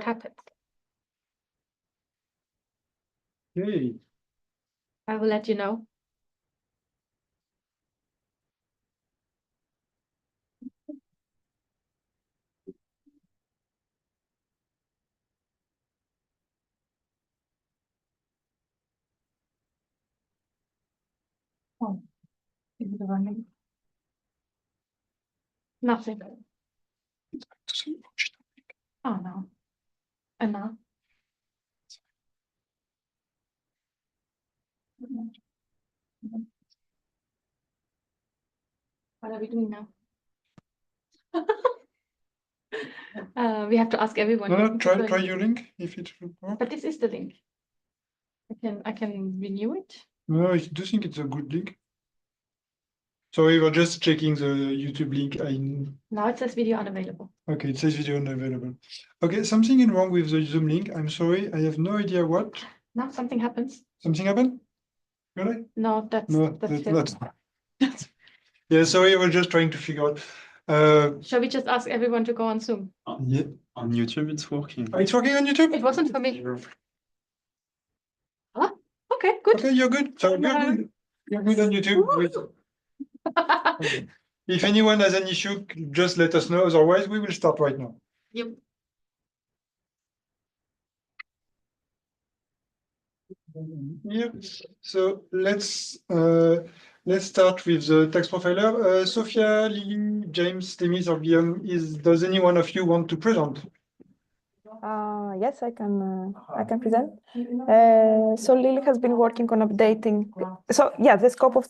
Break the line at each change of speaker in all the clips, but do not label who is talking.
happens.
Okay.
I will let you know. Oh, is it running? Nothing. Oh no. And now? What are we doing now? We have to ask everyone.
No, try your link if it will work.
But this is the link. I can renew it.
No, I do think it's a good link. So we were just checking the YouTube link.
Now it says video unavailable.
Okay, it says video unavailable. Okay, something is wrong with the Zoom link. I'm sorry, I have no idea what.
Now something happens.
Something happened? Really?
No, that's
not. Yeah, sorry, we're just trying to figure out.
Shall we just ask everyone to go on Zoom?
Yeah.
On YouTube, it's working.
It's working on YouTube?
It wasn't for me. Huh? Okay, good.
Okay, you're good. So you're good. You're good on YouTube. Okay. If anyone has an issue, just let us know. Otherwise, we will start right now.
Yep.
Yeah. So let's start with the tax profiler. Sophia, Lily, James, Demis, or Guillaume, does any one of you want to present?
Yes, I can present. So Lily has been working on updating. So yeah, the scope of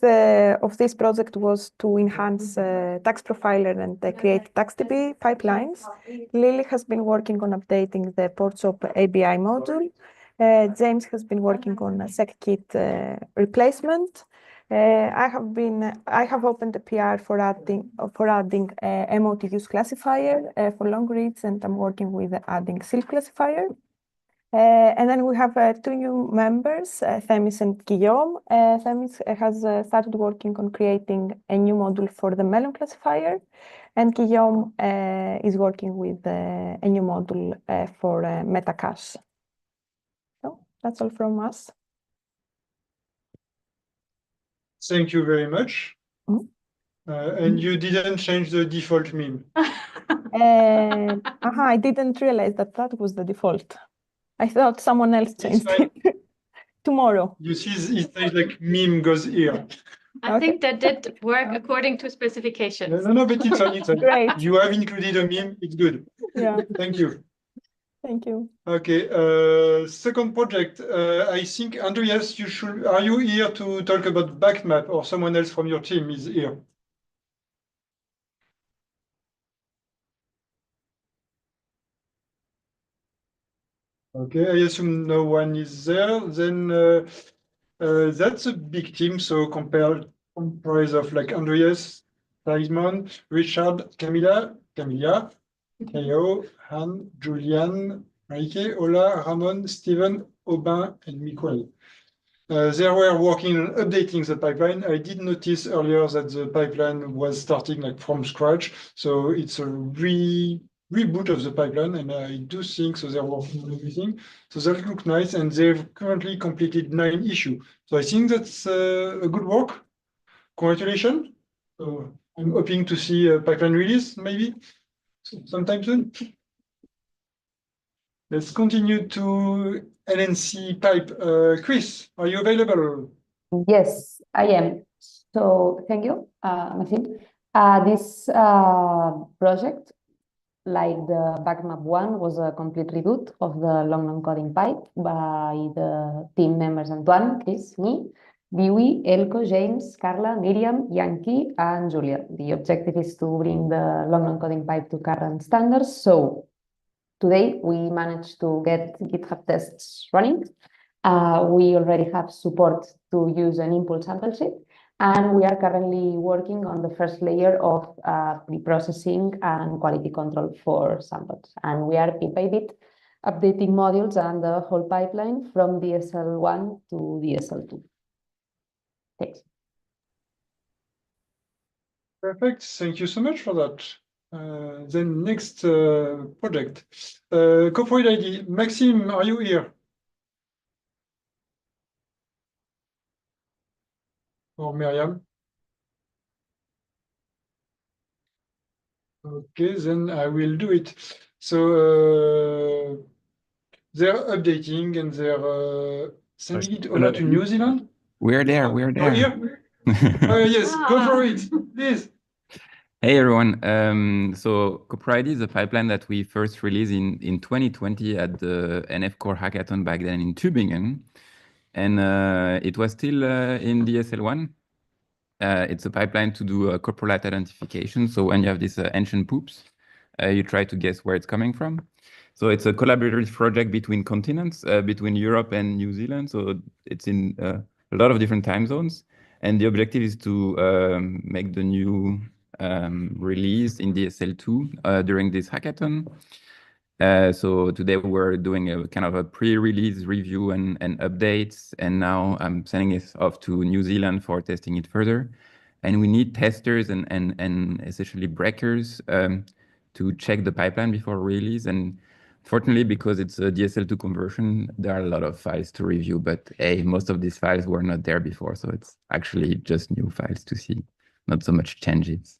this project was to enhance tax profiler and create tax-DB pipelines. Lily has been working on updating the PortShop ABI module. James has been working on a SecKit replacement. I have opened a PR for adding MOT use classifier for long reads, and I'm working with adding SILP classifier. And then we have two new members, Themis and Guillaume. Themis has started working on creating a new module for the Melon classifier, and Guillaume is working with a new module for MetaCache. So that's all from us.
Thank you very much. And you didn't change the default meme.
I didn't realize that was the default. I thought someone else changed it. Tomorrow.
You see, it says like meme goes here.
I think that did work according to specifications.
No, but it's on its own.
Great.
You have included a meme, it's good.
Yeah.
Thank you.
Thank you.
Okay, second project. I think, Andreas, are you here to talk about backmap, or someone else from your team is here? Okay, I assume no one is there. Then that's a big team, so comprised of like Andreas, Simon, Richard, Camilla, Theo, Han, Julian, Maike, Ola, Ramon, Steven, Aubin, and Miguel. They were working on updating the pipeline. I did notice earlier that the pipeline was starting like from scratch, so it's a reboot of the pipeline, and I do think so they're working on everything. So that looks nice, and they've currently completed 9 issues. So I think that's a good work. Congratulations. So I'm hoping to see a pipeline release maybe sometime soon. Let's continue to LNC pipe. Chris, are you available?
Yes, I am. So thank you, Maxime. This project, like the backmap one, was a complete reboot of the long coding pipe by the team members Antoine, Chris, me, Dewey, Elko, James, Carla, Miriam, Yankee, and Julia. The objective is to bring the long coding pipe to current standards. So today we managed to get GitHub tests running. We already have support to use an impulse sample sheet, and we are currently working on the first layer of pre-processing and quality control for samples. And we are bit by bit updating modules and the whole pipeline from DSL1 to DSL2. Thanks.
Perfect. Thank you so much for that. Then next project, corporate ID. Maxime, are you here? Or Miriam? Okay, then I will do it. So they're updating and they're sending it over to New Zealand.
We're there. We're
You're
there.
here? Yes, go for it, please.
Hey everyone. So Copra ID is a pipeline that we first released in 2020 at the NF Core hackathon back then in Tübingen, and it was still in DSL1. It's a pipeline to do coprolite identification. So when you have these ancient poops, you try to guess where it's coming from. So it's a collaborative project between continents, between Europe and New Zealand. So it's in a lot of different time zones. And the objective is to make the new release in DSL2 during this hackathon. So today we're doing a kind of a pre-release review and updates. And now I'm sending it off to New Zealand for testing it further. And we need testers and essentially breakers to check the pipeline before release. And fortunately, because it's a DSL2 conversion, there are a lot of files to review, but hey, most of these files were not there before. So it's actually just new files to see, not so much changes.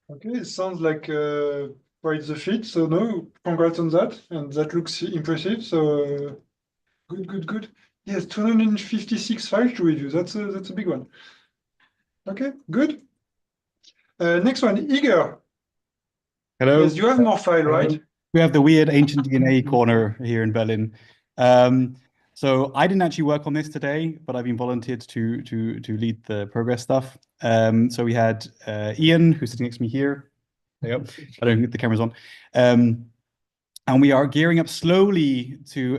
Okay, it sounds like quite the fit. So no, congrats on that. And that looks impressive. So good. Yes, 256 files to review. That's a big one. Okay, good. Next one, Igor.
Hello.
Yes, you have more file, right?
We have the weird ancient DNA corner here in Berlin. So I didn't actually work on this today, but I've been volunteered to lead the progress stuff. So we had Ian, who's sitting next to me here. Yep. I don't think the camera's on. And we are gearing up slowly to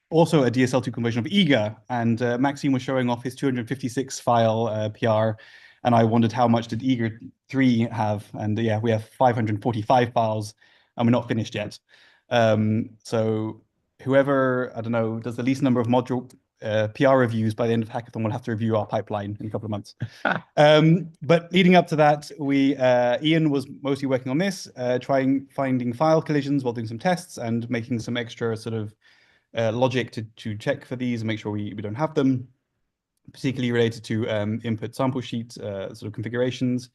also a DSL2 conversion of EGA. And Maxime was showing off his 256 file PR. And I wondered how much did EGA 3 have? And yeah, we have 545 files and we're not finished yet. So whoever, I don't know, does the least number of module PR reviews by the end of hackathon will have to review our pipeline in a couple of months. But leading up to that, Ian was mostly working on this, finding file collisions while doing some tests and making some extra sort of logic to check for these and make sure we don't have them, particularly related to input sample sheet sort of configurations.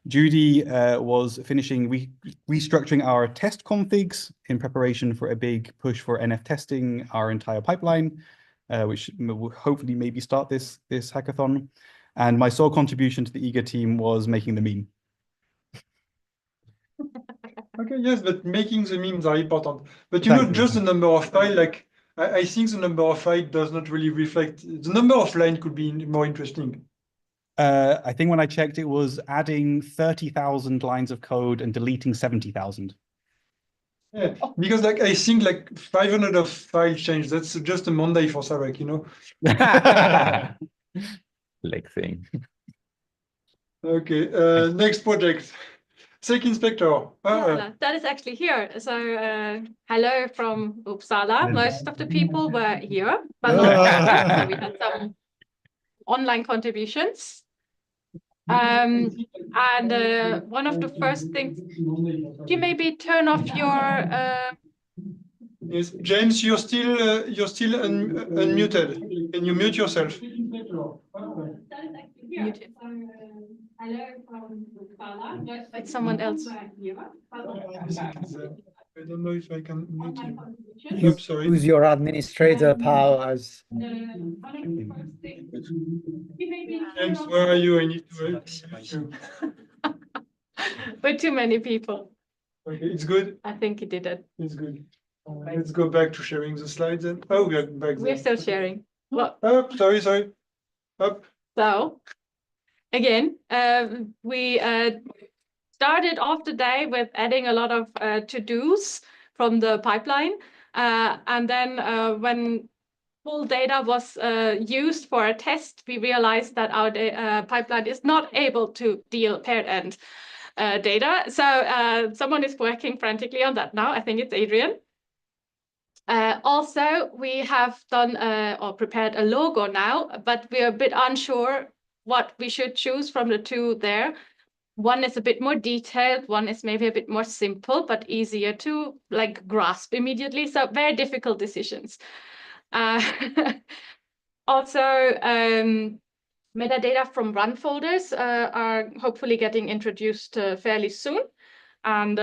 Judy was finishing restructuring our test configs in preparation for a big push for NF testing our entire pipeline, which will hopefully maybe start this hackathon. And my sole contribution to the EGA team was making the meme.
Okay, yes, but making the memes are important. But you know, just the number of files, like I think the number of files does not really reflect. The number of lines could be more interesting.
I think when I checked, it was adding 30,000 lines of code and deleting 70,000.
Yeah, because like I think like 500 of file change. That's just a Monday for Sarek, you know.
Like thing.
Okay, next project. Sec Inspector.
Yeah, that is actually here. So hello from Uppsala. Most of the people were here, but not so we had some online contributions. And one of the first things, you maybe turn off your
Yes, James, you're still unmuted. Can you mute yourself?
muted. Hello from Uppsala. It's someone else.
I don't know if I can mute you.
Use,
sorry.
use your administrator powers.
James, where are you? I need to.
With too many people.
Okay, it's good.
I think he did it.
It's good. Let's go back to sharing the slides then. Oh, we are back there.
We're still sharing. Well,
Oh, sorry. Up.
so again, we started off the day with adding a lot of to-dos from the pipeline. And then when full data was used for a test, we realized that our pipeline is not able to deal paired-end data. So someone is working frantically on that now. I think it's Adrian. Also, we have done or prepared a logo now, but we're a bit unsure what we should choose from the two there. One is a bit more detailed, one is maybe a bit more simple, but easier to like grasp immediately. So very difficult decisions. Also, metadata from run folders are hopefully getting introduced fairly soon. And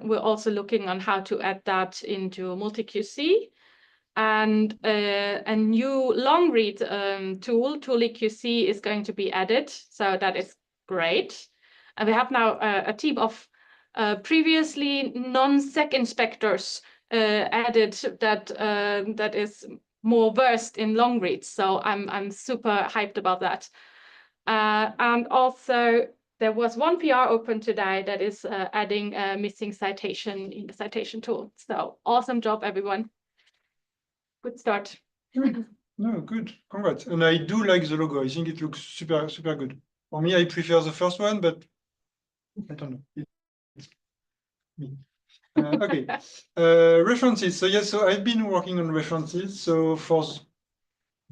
we're also looking on how to add that into multi-QC. And a new long read tool, QC, is going to be added. So that is great. And we have now a team of previously non-sec inspectors added that is more versed in long reads. So I'm super hyped about that. And also there was one PR open today that is adding a missing citation in the citation tool. So awesome job, everyone. Good start.
No, good. Congrats. And I do like the logo. I think it looks super, super good. For me, I prefer the first one, but I don't know. It's me. Okay. References. So yes, so I've been working on references. So for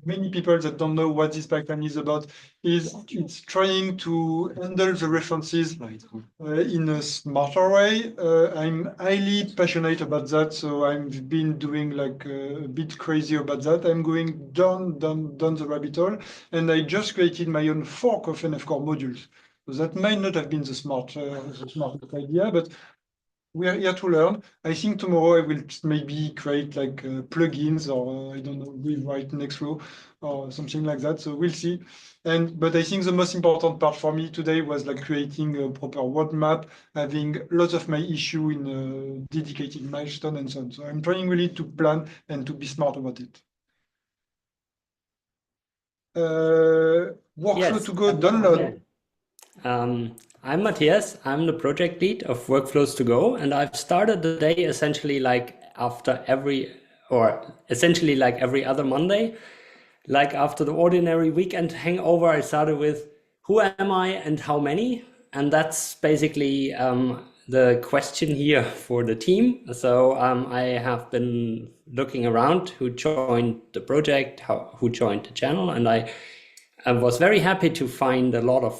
many people that don't know what this pipeline is about, it's trying to handle the references in a smarter way. I'm highly passionate about that, so I've been doing like a bit crazy about that. I'm going down the rabbit hole, and I just created my own fork of NF Core modules. So that might not have been the smart idea, but we are here to learn. I think tomorrow I will maybe create like plugins or I don't know, rewrite Nextflow or something like that. So we'll see. But I think the most important part for me today was like creating a proper roadmap, having lots of my issue in a dedicated milestone and so on. So I'm trying really to plan and to be smart about it. Workflow
Yes,
to go download.
I'm Matthias. I'm the project lead of Workflows to Go, and I've started the day essentially like essentially like every other Monday. Like after the ordinary weekend hangover, I started with who am I and how many? And that's basically the question here for the team. So I have been looking around who joined the project, who joined the channel, and I was very happy to find a lot of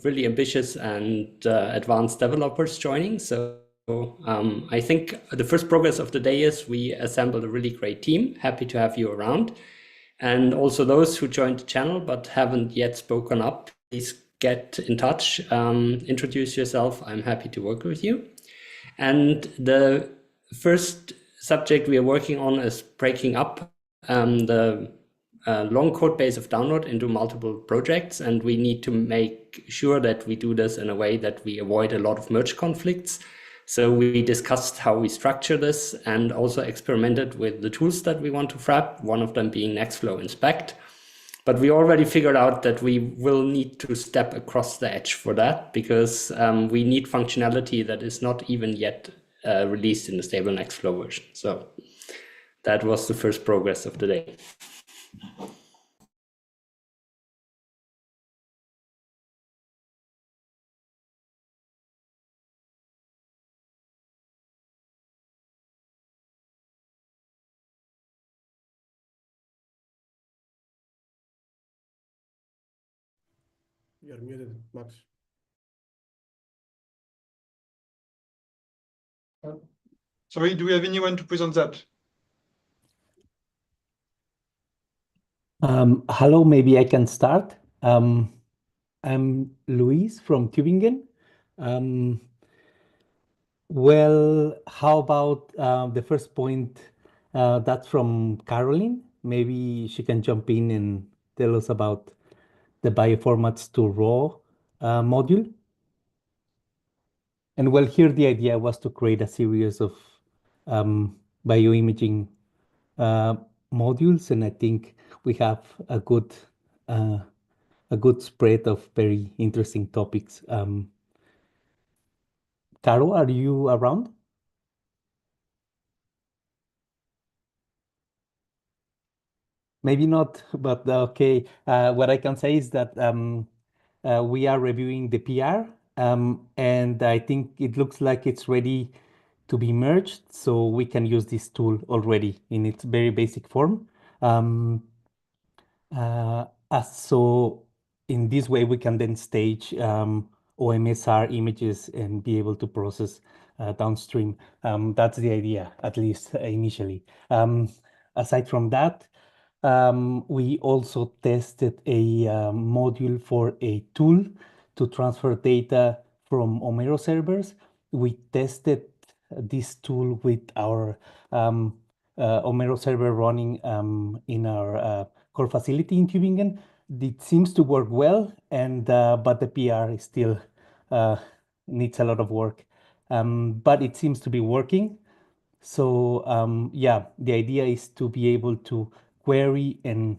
really ambitious and advanced developers joining. So I think the first progress of the day is we assembled a really great team. Happy to have you around. And also those who joined the channel but haven't yet spoken up, please get in touch, introduce yourself. I'm happy to work with you. And the first subject we are working on is breaking up the long code base of download into multiple projects, and we need to make sure that we do this in a way that we avoid a lot of merge conflicts. So we discussed how we structure this and also experimented with the tools that we want to wrap, one of them being Nextflow Inspect. But we already figured out that we will need to step across the edge for that because we need functionality that is not even yet released in the stable Nextflow version. So that was the first progress of the day.
You're muted, Max.
Sorry, do we have anyone to present that?
Hello, maybe I can start. I'm Luis from Tübingen. Well, how about the first point? That's from Caroline. Maybe she can jump in and tell us about the bioformats to raw module. And well, here the idea was to create a series of bioimaging modules, and I think we have a good spread of very interesting topics. Caro, are you around? Maybe not, but okay. What I can say is that we are reviewing the PR, and I think it looks like it's ready to be merged, so we can use this tool already in its very basic form. So in this way, we can then stage OMSR images and be able to process downstream. That's the idea, at least initially. Aside from that, we also tested a module for a tool to transfer data from Homero servers. We tested this tool with our Homero server running in our core facility in Tübingen. It seems to work well, and but the PR is still needs a lot of work. But it seems to be working. So yeah, the idea is to be able to query and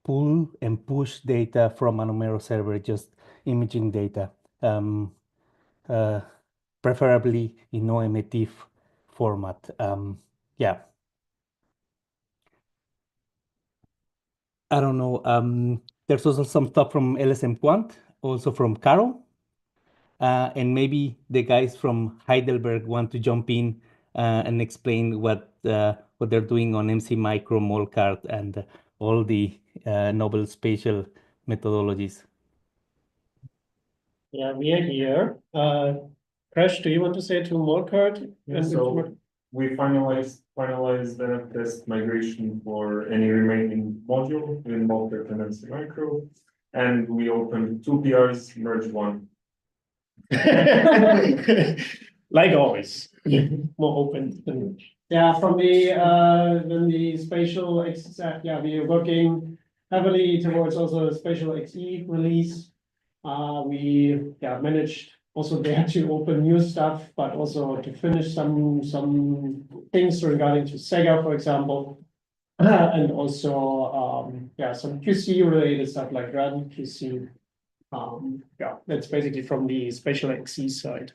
pull and push data from an Homero server, just imaging data, preferably in OMTIF format. Yeah. I don't know. There's also some stuff from LSM Quant, also from Carol. And maybe the guys from Heidelberg want to jump in and explain what they're doing on MC Micro, Molcart, and all the novel spatial methodologies.
Yeah, we are here. Crash, do you want to say to Molcart?
Yeah, so we finalized the test migration for any remaining module in Molcart and MC Micro, and we opened 2 PRs, merged 1.
Like always, more open. Yeah, from the spatial yeah, we are working heavily towards also a spatial XE release. We managed also there to open new stuff, but also to finish some things regarding to Sega, for example, and also some QC related stuff like Run QC. Yeah, that's basically from the spatial XE side.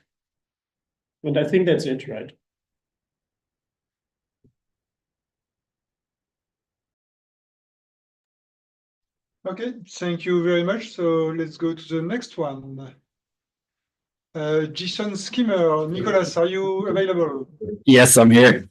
And I think that's it, right?
Okay, thank you very much. So let's go to the next one. JSON Skimmer. Nicolas, are you available?
Yes, I'm here.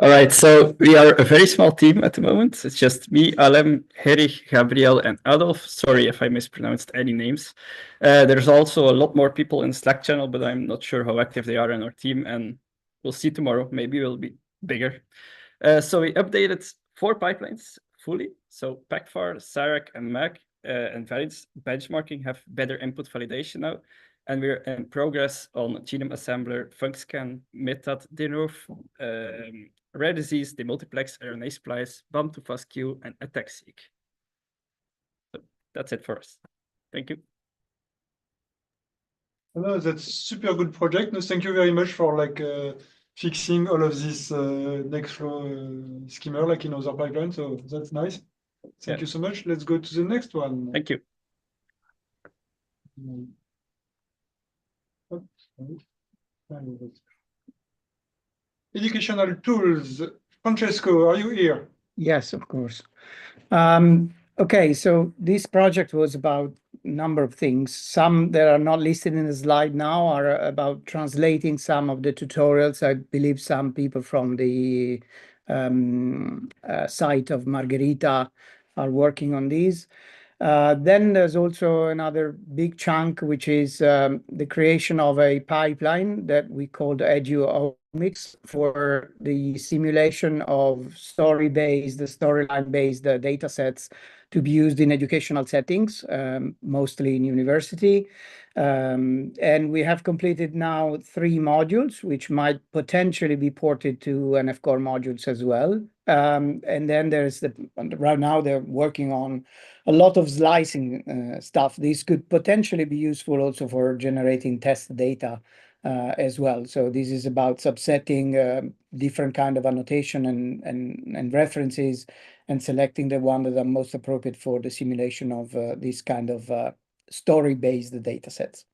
All right, so we are a very small team at the moment. It's just me, Alem, Herich, Gabriel, and Adolf. Sorry if I mispronounced any names. There's also a lot more people in Slack channel, but I'm not sure how active they are in our team, and we'll see tomorrow. Maybe we'll be bigger. So we updated 4 pipelines fully. So PackFar, Sarac, and MAG and Variance benchmarking have better input validation now. And we're in progress on Genome Assembler, FuncScan, Metad, DNOF, Rare Disease, Demultiplex, RNA Splice, BAM to FASTQ, and AttackSeek. So that's it for us. Thank you.
No, that's super good project. No, thank you very much for fixing all of this Nextflow skimmer like in other pipelines. So that's nice. Thank you so much. Let's go to the next one.
Thank you.
Educational tools. Francesco, are you here?
Yes, of course. Okay, so this project was about a number of things. Some that are not listed in the slide now are about translating some of the tutorials. I believe some people from the site of Margherita are working on these. Then there's also another big chunk, which is the creation of a pipeline that we called EduOmics for the simulation of storyline-based data sets to be used in educational settings, mostly in university. And we have completed now 3 modules, which might potentially be ported to NF Core modules as well. And then there's right now they're working on a lot of slicing stuff. This could potentially be useful also for generating test data as well. So this is about subsetting different kind of annotation and references and selecting the one that are most appropriate for the simulation of this kind of story-based data sets.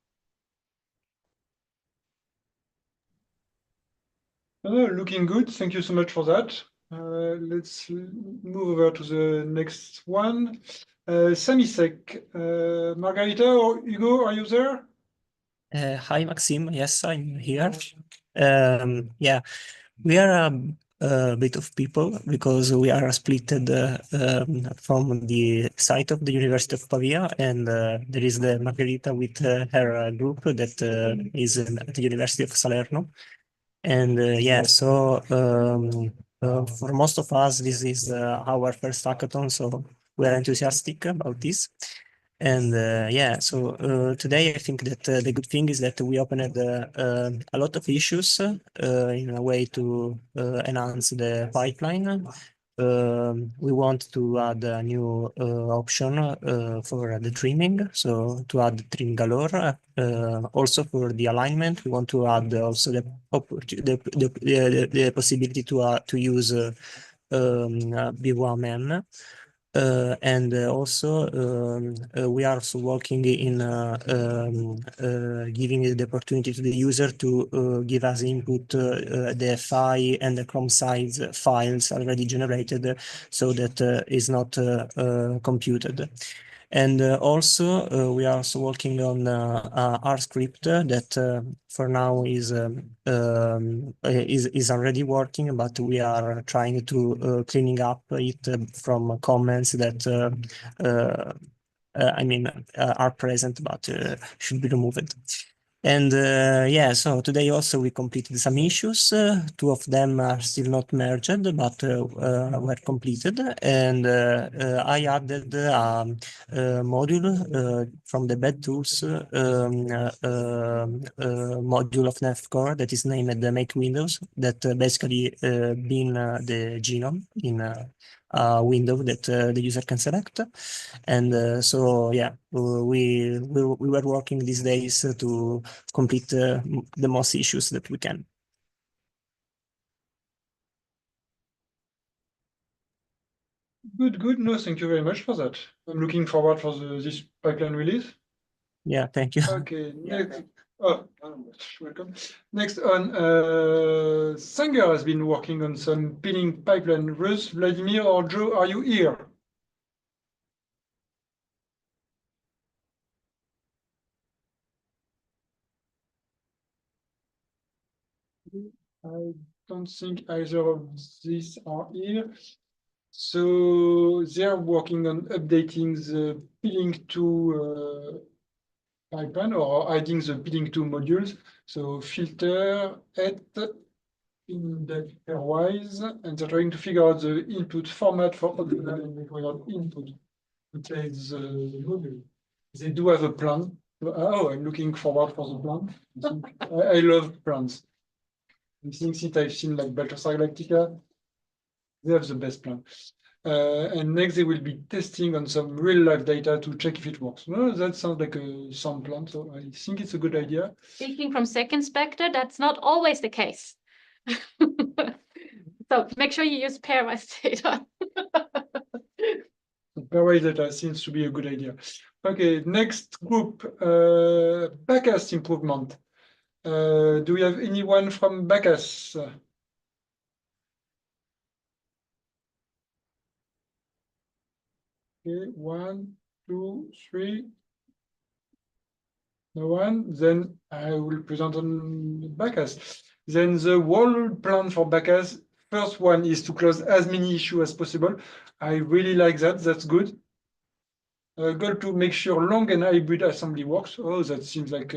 Looking good. Thank you so much for that. Let's move over to the next one. Samisec. Margarita or Hugo, are you there?
Hi, Maxime. Yes, I'm here. Yeah, we are a bit of people because we are split from the site of the University of Pavia, and there is the Margherita with her group that is at the University of Salerno. And yeah, so for most of us, this is our first hackathon, so we're enthusiastic about this. And yeah, so today I think that the good thing is that we opened a lot of issues in a way to enhance the pipeline. We want to add a new option for the trimming, so to add trim galore. Also for the alignment, we want to add also the possibility to use B1M. And also we are also working in giving the opportunity to the user to give us input the FI and the Chrome size files already generated, so that is not computed. And also we are also working on R script that for now is already working, but we are trying to cleaning up it from comments that I mean are present but should be removed. And yeah, so today also we completed some issues. Two of them are still not merged, but were completed. And I added a module from the bed tools module of NEFCore that is named the Make Windows, that basically being the genome in a window that the user can select. And so yeah, we were working these days to complete the most issues that we can.
Good. No, thank you very much for that. I'm looking forward for this pipeline release.
Yeah, thank you.
Okay, next. Oh, welcome. Next on, Sanger has been working on some pinning pipeline. Russ, Vladimir, or Joe, are you here? I don't think either of these are here. So they're working on updating the pinning to pipeline or adding the pinning to modules. So filter, add, pairwise, and they're trying to figure out the input format for all the required input to take the module. They do have a plan. Oh, I'm looking forward for the plan. I love plans. I think since I've seen like Battlestar Galactica, they have the best plan. And next they will be testing on some real life data to check if it works. No, that sounds like a sound plan, so I think it's a good idea.
Speaking from Second Spectre, that's not always the case. So make sure you use pairwise data.
Pairwise data seems to be a good idea. Okay, next group, Bacchus improvement. Do we have anyone from Bacchus? Okay, 1, 2, 3. No one. Then I will present on Bacchus. Then the whole plan for Bacchus, first one is to close as many issues as possible. I really like that. That's good. Goal to make sure long and hybrid assembly works. Oh, that seems like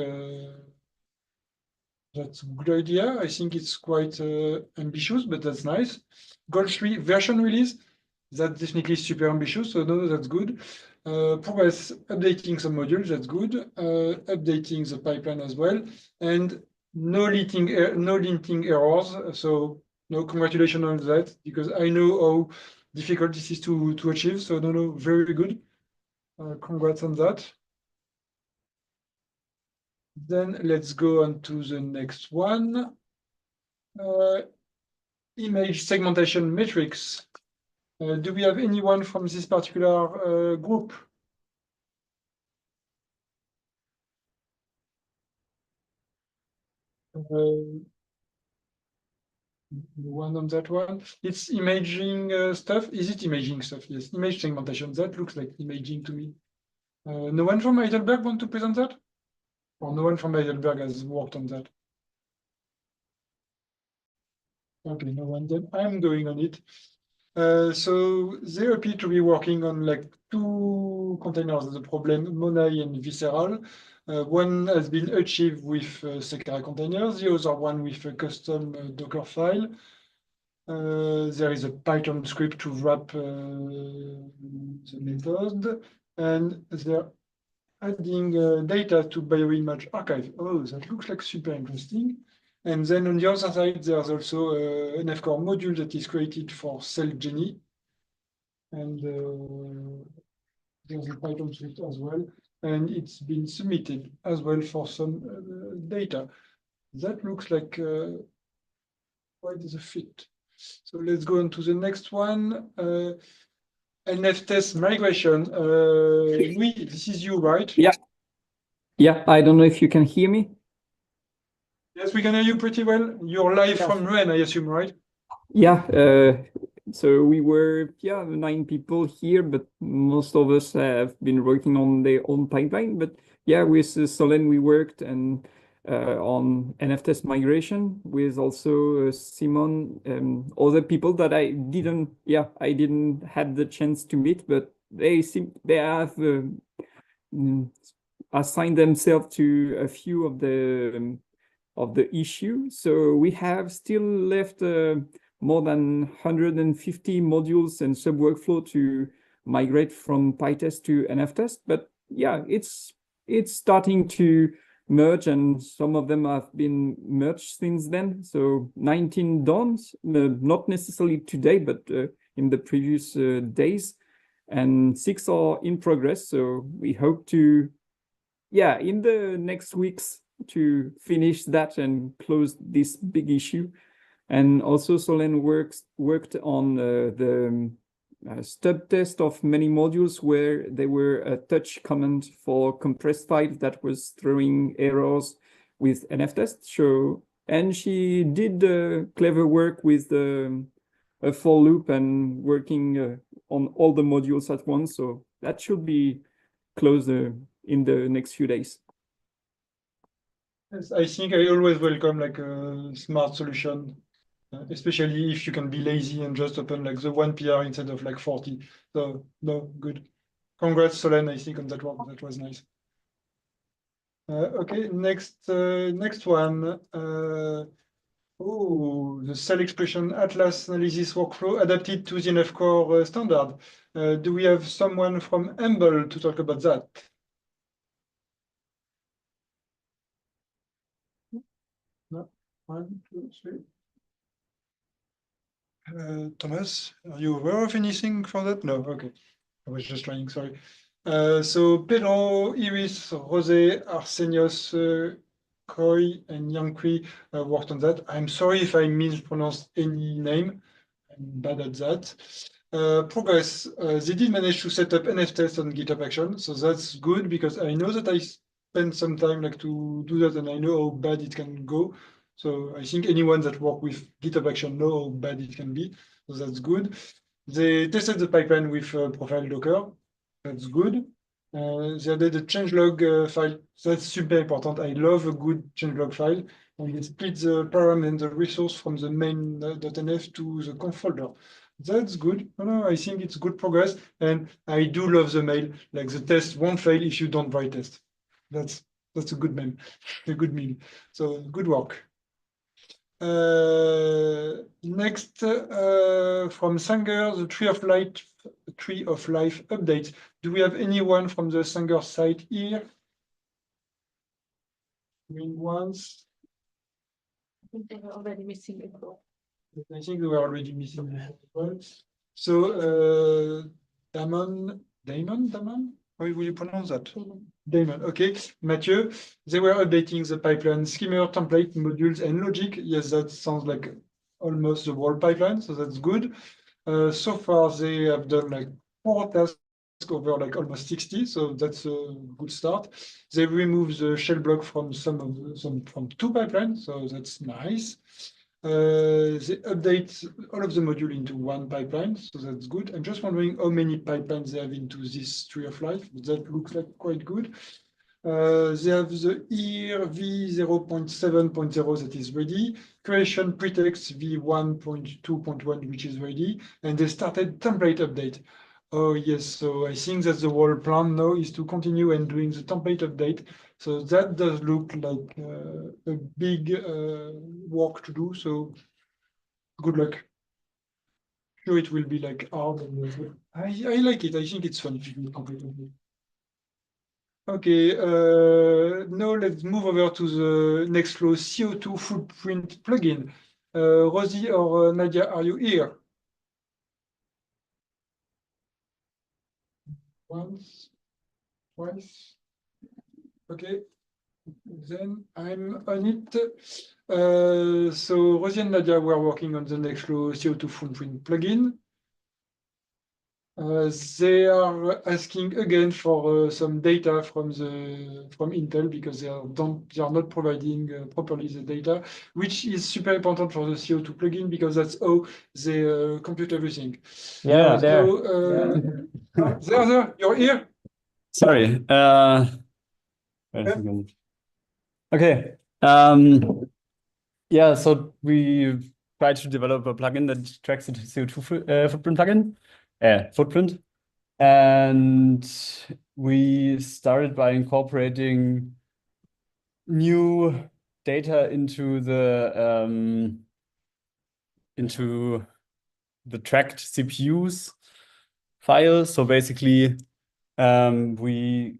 that's a good idea. I think it's quite ambitious, but that's nice. Goal 3, version release. That's definitely super ambitious, so no, that's good. Progress updating some modules, that's good. Updating the pipeline as well, and no linting errors. So no, congratulations on that, because I know how difficult this is to achieve. So no, very good. Congrats on that. Then let's go on to the next one. Image segmentation metrics. Do we have anyone from this particular group? One on that one. It's imaging stuff. Is it imaging stuff? Yes, image segmentation. That looks like imaging to me. No one from Heidelberg want to present that? Or no one from Heidelberg has worked on that? Okay, no one, then I'm going on it. So they appear to be working on like two containers of the problem, Monai and Visceral. One has been achieved with Sekara containers, the other one with a custom Docker file. There is a Python script to wrap the method, and they're adding data to bioimage archive. Oh, that looks like super interesting. And then on the other side, there's also an NF-core module that is created for CellGenie. And there's a Python script as well. And it's been submitted as well for some data. That looks like quite a fit. So let's go on to the next one. NF test migration. Louis, this is you, right?
Yeah. Yeah, I don't know if you can hear me.
Yes, we can hear you pretty well. You're live from Rennes, I assume, right?
Yeah, so we were 9 people here, but most of us have been working on their own pipeline. But yeah, with Solène we worked and on NF test migration with also Simon, other people that I didn't had the chance to meet, but they have assigned themselves to a few of the issue. So we have still left more than 150 modules and sub workflow to migrate from PyTest to NFTest. But yeah, it's starting to merge, and some of them have been merged since then. So 19 done, not necessarily today, but in the previous days, and 6 are in progress. So we hope to, in the next weeks, to finish that and close this big issue. And also Solène worked on the stub test of many modules where there were a touch command for compressed file that was throwing errors with NFTest. So, and she did clever work with a for loop and working on all the modules at once. So that should be closed in the next few days.
Yes, I think I always welcome like a smart solution, especially if you can be lazy and just open like the one PR instead of like 40. So no, good. Congrats, Solène, I think on that one. That was nice. Okay, next one. The cell expression atlas analysis workflow adapted to the NF-core standard. Do we have someone from Humble to talk about that? No. 1, 2, 3. Thomas, are you aware of anything for that? No, okay. I was just trying, sorry. So Pedro, Iris, Jose, Arsenios, Coy, and Yankui worked on that. I'm sorry if I mispronounced any name. I'm bad at that. Progress, they did manage to set up NF test on GitHub Action, so that's good because I know that I spent some time like to do that, and I know how bad it can go. So I think anyone that work with GitHub Action know how bad it can be, so that's good. They tested the pipeline with Profile Docker. That's good. They added a changelog file. That's super important. I love a good changelog file. And they split the param and the resource from the main.nf to the conf folder. That's good. I think it's good progress. And I do love the mail. Like the test won't fail if you don't write test. That's a good meme. A good meme. So good work. Next, from Sanger, the Tree of Life update. Do we have anyone from the Sanger site here? Going once.
I think they were already missing it.
I think they were already missing as well. So, Damon? How will you pronounce that? Damon, okay. Mathieu, they were updating the pipeline schema, template, modules, and logic. Yes, that sounds like almost the whole pipeline, so that's good. So far, they have done like 4 tasks over like almost 60, so that's a good start. They removed the shell block from from 2 pipelines, so that's nice. They update all of the module into 1 pipeline, so that's good. I'm just wondering how many pipelines they have into this Tree of Life, but that looks like quite good. They have the EAR v0.7.0 that is ready, creation pretext v1.2.1 which is ready, and they started template update. Oh yes, so I think that the whole plan now is to continue and doing the template update. So that does look like a big work to do. So good luck. Sure, it will be like hard. I like it. I think it's fun to do complete update. Okay, now let's move over to the Nextflow CO2 footprint plugin. Rosie or Nadia, are you here? Once, twice. Okay, then I'm on it. So Rosie and Nadia were working on the Nextflow CO2 footprint plugin. They are asking again for some data from Intel because they are not providing properly the data, which is super important for the CO2 plugin because that's how they compute everything.
Yeah, there.
There, you're here.
Sorry. Wait a second. Okay. Yeah, so we tried to develop a plugin that tracks the CO2 footprint footprint. And we started by incorporating new data into the tracked CPUs file. So basically, we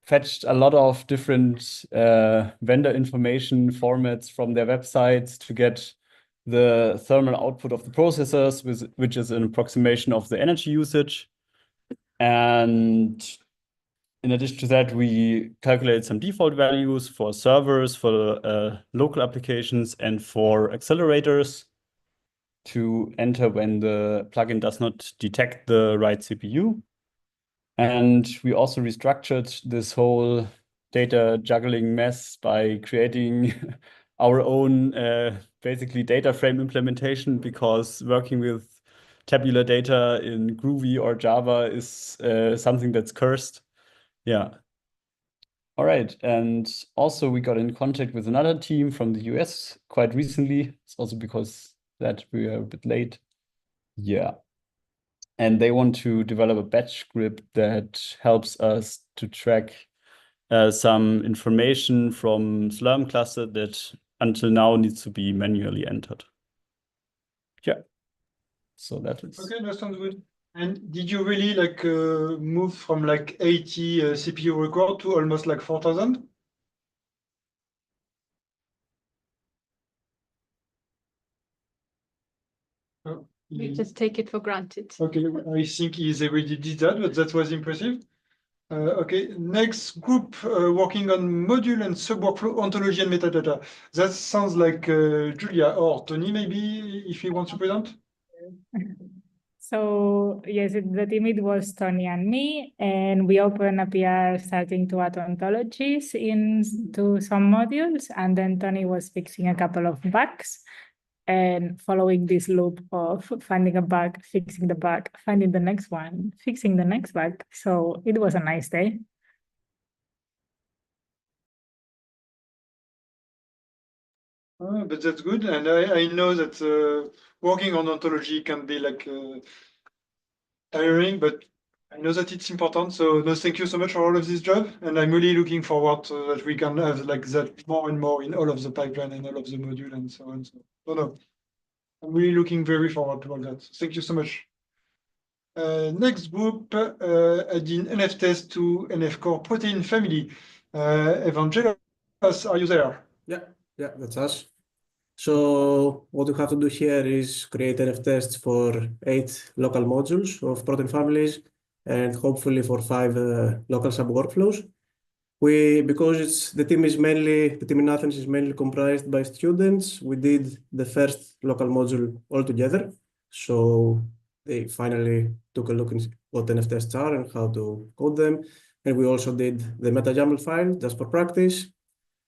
fetched a lot of different vendor information formats from their websites to get the thermal output of the processors, which is an approximation of the energy usage. And in addition to that, we calculated some default values for servers, for local applications, and for accelerators to enter when the plugin does not detect the right CPU. And we also restructured this whole data juggling mess by creating our own basically data frame implementation, because working with tabular data in Groovy or Java is something that's cursed. Yeah. All right. And also we got in contact with another team from the US quite recently. It's also because that we are a bit late. Yeah. And they want to develop a batch script that helps us to track some information from Slurm cluster that until now needs to be manually entered. Yeah. So that is.
Okay, that sounds good. And did you really like move from like 80 CPU record to almost like 4,000? Oh,
We just take it for granted.
okay, I think he already did that, but that was impressive. Okay, next group working on module and sub-workflow ontology and metadata. That sounds like Julia or Tony, maybe, if he wants to present.
So yes, the team, it was Tony and me, and we opened a PR starting to add ontologies into some modules, and then Tony was fixing a couple of bugs and following this loop of finding a bug, fixing the bug, finding the next one, fixing the next bug. So it was a nice day.
But that's good, and I know that working on ontology can be like tiring, but I know that it's important. So no, thank you so much for all of this job, and I'm really looking forward to that we can have like that more and more in all of the pipeline and all of the module and so on. So no, I'm really looking very forward to all that. Thank you so much. Next group, adding NF test to NF core protein family. Evangelos, are you there?
Yeah, that's us. So what we have to do here is create NF tests for 8 local modules of protein families and hopefully for 5 local sub workflows. Because the team in Athens is mainly comprised by students, we did the first local module all together. So they finally took a look at what NF tests are and how to code them. And we also did the meta YAML file just for practice.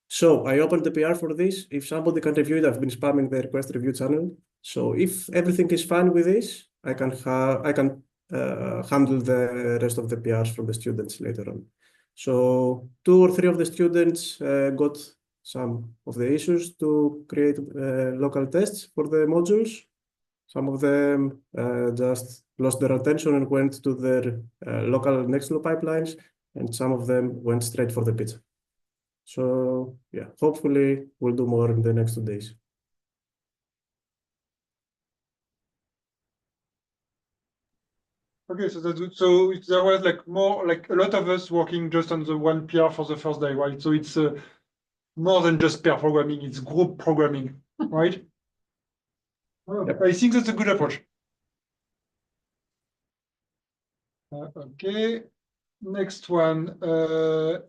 So I opened the PR for this. If somebody can review it, I've been spamming the request review channel. So if everything is fine with this, I can handle the rest of the PRs from the students later on. So 2 or 3 of the students got some of the issues to create local tests for the modules. Some of them just lost their attention and went to their local Nextflow pipelines, and some of them went straight for the pizza. So yeah, hopefully we'll do more in the next 2 days.
Okay, so that's good. So there was like more, like a lot of us working just on the one PR for the first day, right? So it's more than just pair programming, it's group programming, right?
Yep.
I think that's a good approach. Okay, next one,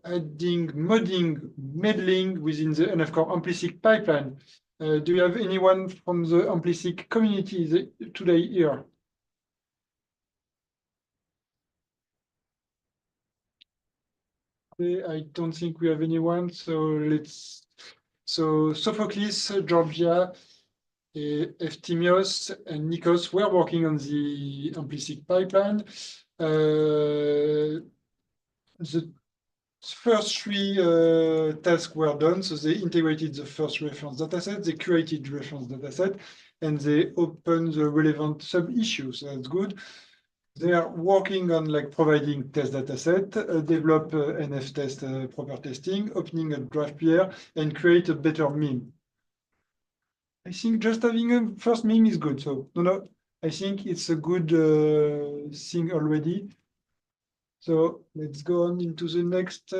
adding modding, meddling within the NF Core implicit pipeline. Do you have anyone from the implicit community today here? Okay, I don't think we have anyone, so Sophocles, Georgia, Eftimios, and Nikos were working on the implicit pipeline. The first 3 tasks were done, so they integrated the first reference dataset, they created reference dataset, and they opened the relevant sub-issues. So that's good. They are working on like providing test dataset, develop NF test proper testing, opening a draft PR, and create a better meme. I think just having a first meme is good. So no, I think it's a good thing already. So let's go on into the next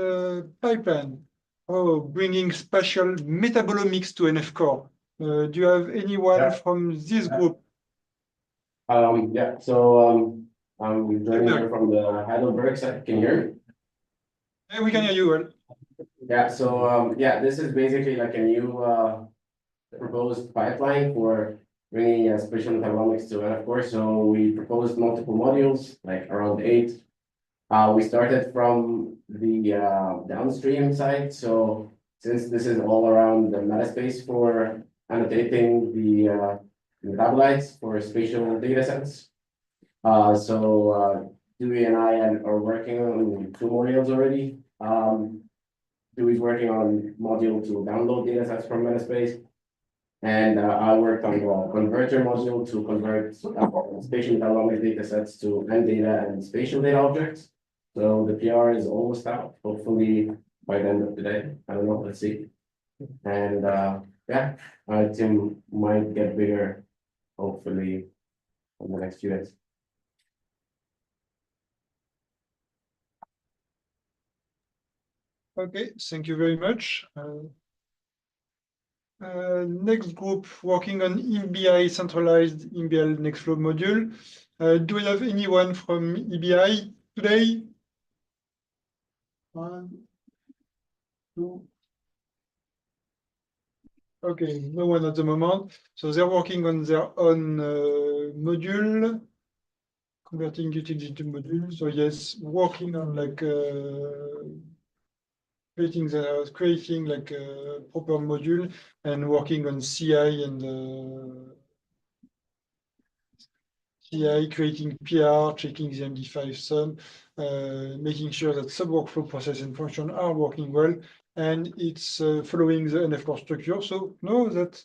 pipeline. Oh, bringing spatial metabolomics to NF Core. Do you have anyone from this group?
Yeah, so I'm joining here from the Heidelberg side. Can you hear me?
Yeah, we can hear you well.
Yeah, so yeah, this is basically like a new proposed pipeline for bringing spatial metabolomics to NF Core. So we proposed multiple modules, like around 8. We started from the downstream side. So since this is all around the metaspace for annotating the metabolites for spatial data sets. So Dewey and I are working on 2 modules already. Dewey's working on module to download data sets from metaspace. And I worked on the converter module to convert spatial metabolomic data sets to end data and spatial data objects. So the PR is almost out, hopefully by the end of the day. I don't know, let's see. And yeah, our team might get bigger, hopefully, in the next few days.
Okay, thank you very much. Next group working on EMEA centralized EMBL Nextflow module. Do we have anyone from EBI today? 1, 2. Okay, no one at the moment. So they're working on their own module, converting utility to module. So yes, working on like creating like a proper module and working on CI and CI, creating PR, checking the MD5 sum, making sure that sub-workflow process and function are working well, and it's following the NF core structure. So no, that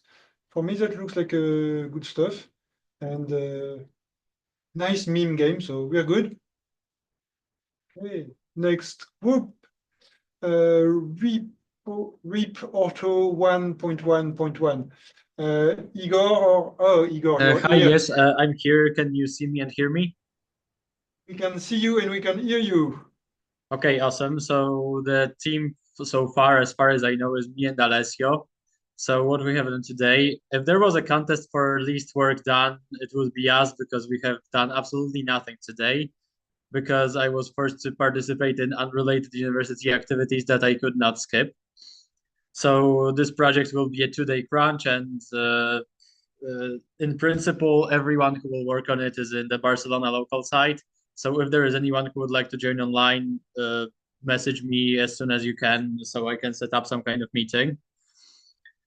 for me that looks like good stuff, and nice meme game. So we are good. Okay, next group, RIP Auto 1.1.1. Igor, you're
Hi,
here.
yes, I'm here. Can you see me and hear me?
We can see you and we can hear you.
Okay, awesome. So the team so far as I know, is me and Alessio. So what we have done today, if there was a contest for least work done, it would be us, because we have done absolutely nothing today, because I was forced to participate in unrelated university activities that I could not skip. So this project will be a 2-day crunch, and in principle, everyone who will work on it is in the Barcelona local site. So if there is anyone who would like to join online, message me as soon as you can, so I can set up some kind of meeting.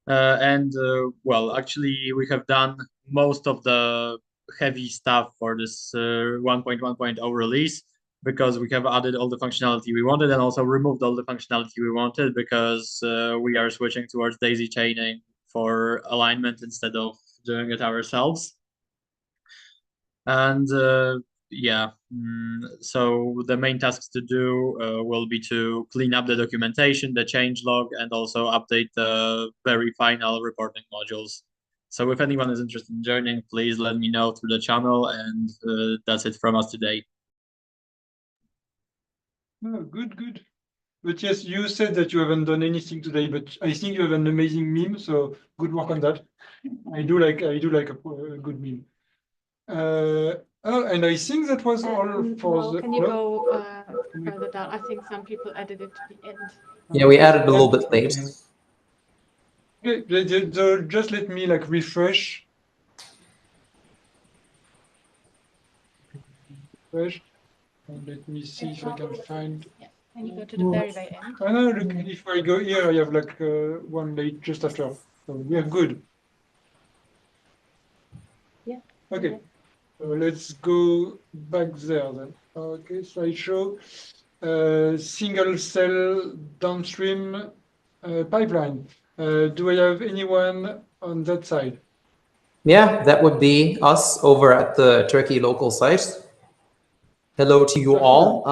Well, actually, we have done most of the heavy stuff for this 1.1.0 release, because we have added all the functionality we wanted and also removed all the functionality we wanted because we are switching towards daisy chaining for alignment instead of doing it ourselves. And yeah, so the main tasks to do will be to clean up the documentation, the changelog, and also update the very final reporting modules. So if anyone is interested in joining, please let me know through the channel, and that's it from us today.
Oh, good, good. But yes, you said that you haven't done anything today, but I think you have an amazing meme, so good work on that. I do like a good meme. Oh, and I think that was all for
Well,
the.
can you
no?
go further down? I think some people added it to the end.
Yeah, we added a little bit late.
Okay, just let me like refresh. And let me see if I can find.
Yeah, and you go to the very, very end.
I know, look, if I go here, I have like one late just after. So we are good.
Yeah.
Okay, so let's go back there then. Okay, slideshow. Single cell downstream pipeline. Do I have anyone on that side?
Yeah, that would be us over at the Turkey local site. Hello to you all.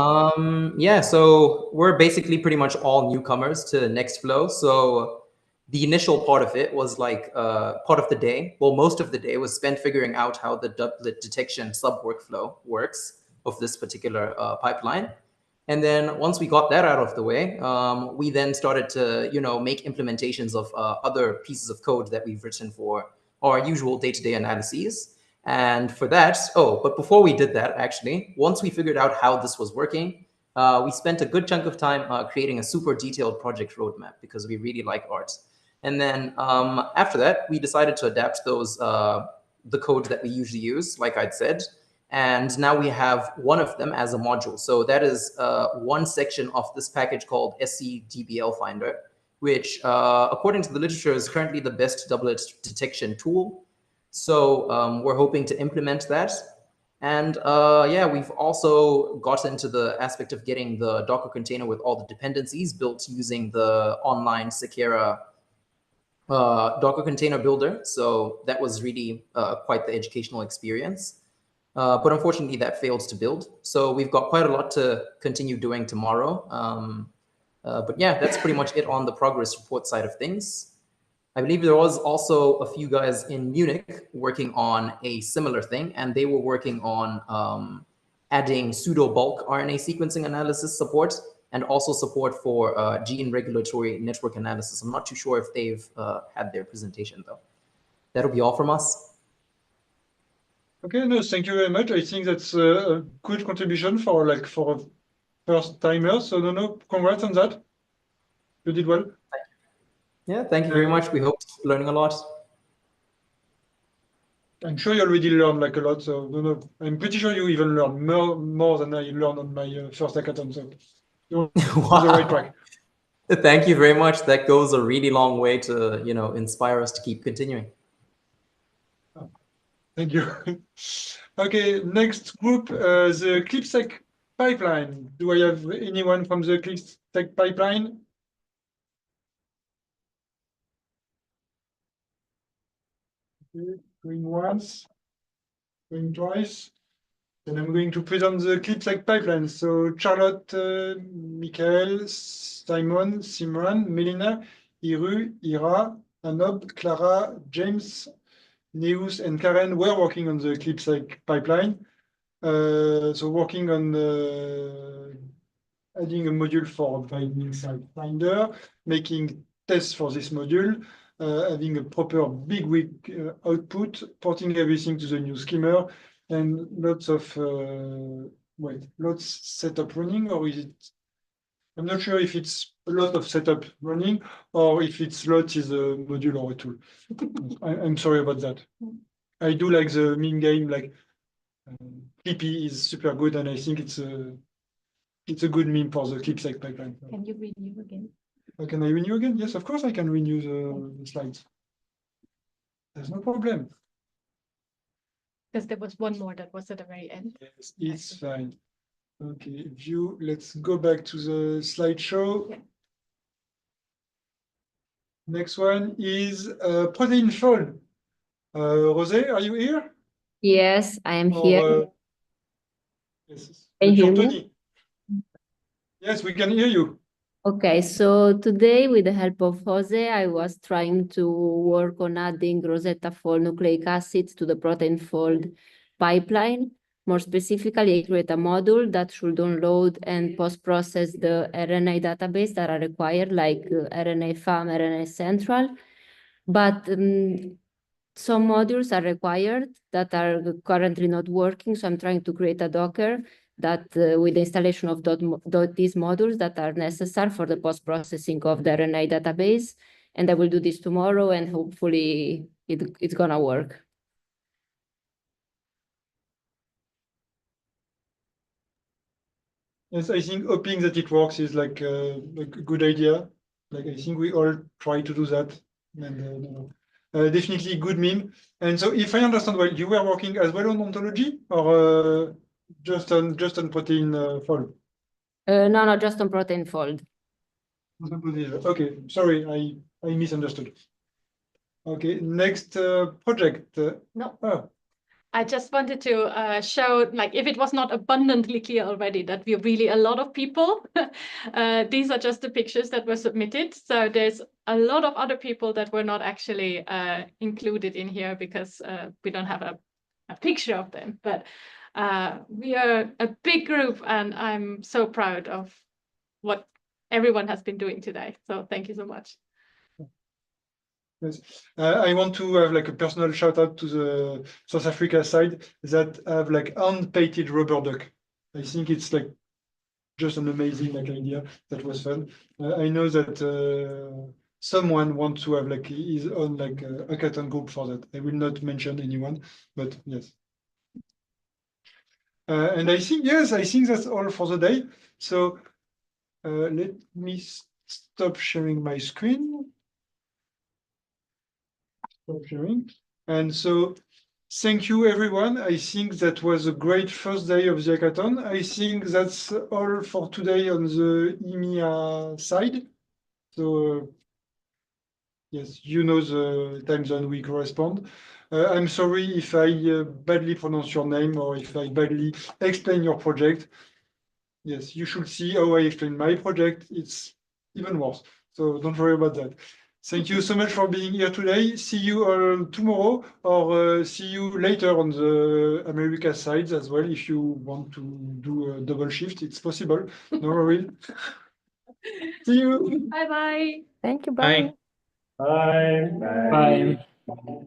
Yeah, so we're basically pretty much all newcomers to Nextflow. So the initial part of it was like part of the day. Well, most of the day was spent figuring out how the doublet detection sub workflow works of this particular pipeline. And then once we got that out of the way, we then started to, make implementations of other pieces of code that we've written for our usual day-to-day analyses. And for that, but before we did that, actually, once we figured out how this was working, we spent a good chunk of time creating a super detailed project roadmap because we really like art. And then after that, we decided to adapt those, the code that we usually use, like I'd said. And now we have one of them as a module. So that is one section of this package called SCDBL Finder, which according to the literature is currently the best doublet detection tool. So we're hoping to implement that. And yeah, we've also got into the aspect of getting the Docker container with all the dependencies built using the online Sakera Docker container builder. So that was really quite the educational experience. But unfortunately, that failed to build. So we've got quite a lot to continue doing tomorrow. But yeah, that's pretty much it on the progress report side of things. I believe there was also a few guys in Munich working on a similar thing, and they were working on adding pseudo bulk RNA sequencing analysis support and also support for gene regulatory network analysis. I'm not too sure if they've had their presentation though. That'll be all from us.
Okay, no, thank you very much. I think that's a good contribution for a first timer. So no, congrats on that. You did well.
Yeah, thank you very much. We hope to keep learning a lot.
I'm sure you already learned like a lot. So no, I'm pretty sure you even learned more than I learned on my first hackathon. So you're on the right track.
Thank you very much. That goes a really long way to, inspire us to keep continuing.
Thank you. Okay, next group, the ClipSec pipeline. Do I have anyone from the ClipSec pipeline? Okay, going once, going twice. Then I'm going to present the ClipSec pipeline. So Charlotte, Michael, Simon, Simran, Melina, Iru, Ira, Anob, Clara, James, Neus, and Karen were working on the ClipSec pipeline. So working on adding a module for Binding Site Finder, making tests for this module, having a proper big week output, porting everything to the new schema, and lots of lots setup running, or is it? I'm not sure if it's a lot of setup running or if it's lot is a module or a tool. I'm sorry about that. I do like the meme game, like Clippy is super good, and I think it's a good meme for the ClipSec pipeline.
Can you renew again?
Can I renew again? Yes, of course I can renew the slides. There's no problem.
Because there was one more that was at the very end.
Yes, it's fine. Okay, view. Let's go back to the slideshow. Next one is protein fold. Rosé, are you here?
Yes, I am
Or,
here.
yes,
Can you
but
hear
you're
me?
Tony. Yes, we can hear you.
Okay, so today with the help of Jose, I was trying to work on adding Rosetta Fold nucleic acids to the protein fold pipeline. More specifically, I create a module that should download and post-process the RNA database that are required, like RNA-FAM, RNA Central. But some modules are required that are currently not working, so I'm trying to create a Docker that with the installation of these modules that are necessary for the post-processing of the RNA database. And I will do this tomorrow, and hopefully it's gonna work.
Yes, I think hoping that it works is like a good idea. Like I think we all try to do that, and definitely good meme. And so, if I understand well, you were working as well on ontology, or just on protein fold?
No, just on protein fold.
Okay, sorry, I misunderstood. Okay, next project.
No.
Oh.
I just wanted to show, like, if it was not abundantly clear already, that we're really a lot of people. These are just the pictures that were submitted. So there's a lot of other people that were not actually included in here because we don't have a picture of them. But we are a big group, and I'm so proud of what everyone has been doing today. So thank you so much.
Yes. I want to have like a personal shout out to the South Africa side that have like unpainted rubber duck. I think it's like just an amazing like idea. That was fun. I know that someone wants to have like his own like hackathon group for that. I will not mention anyone, but yes. And I think, yes, I think that's all for the day. So let me stop sharing my screen. Sharing. And so thank you, everyone. I think that was a great first day of the hackathon. I think that's all for today on the EMEA side. So yes, you know the time zone we correspond. I'm sorry if I badly pronounce your name or if I badly explain your project. Yes, you should see how I explain my project. It's even worse. So don't worry about that. Thank you so much for being here today. See you all tomorrow, or see you later on the America side as well. If you want to do a double shift, it's possible. No worries. See you.
Bye bye.
Thank you.
Bye.
Bye.
Bye.
Bye.